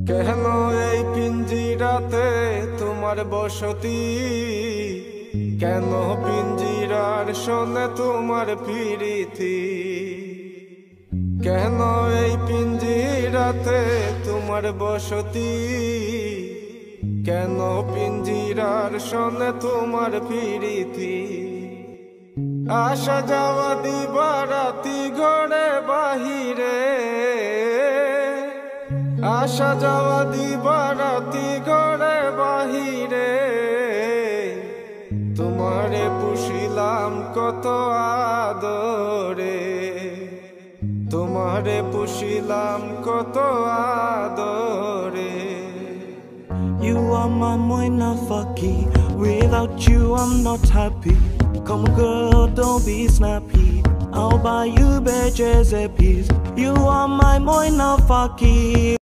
কেন এই পিঞ্জিরাতে তোমার বসতি? কেন পিঞ্জিরার শোনে তোমার প্রীতি? কেন এই পিঞ্জিরাতে তোমার বসতি? কেন পিঞ্জিরার শোনে তোমার প্রীতি? আসা যাওয়া দিবারাতি ঘরে বাহিরে, আসা যাওয়া দিবারাতি ঘরে বাহিরে, তোমারে পুষিলাম কত আদরে, তোমারে পুষিলাম কত আদরে। You are my moina faki. Without you I'm not happy. Come on girl, don't be snappy. I'll buy you bitches a piece. You are my moina faki.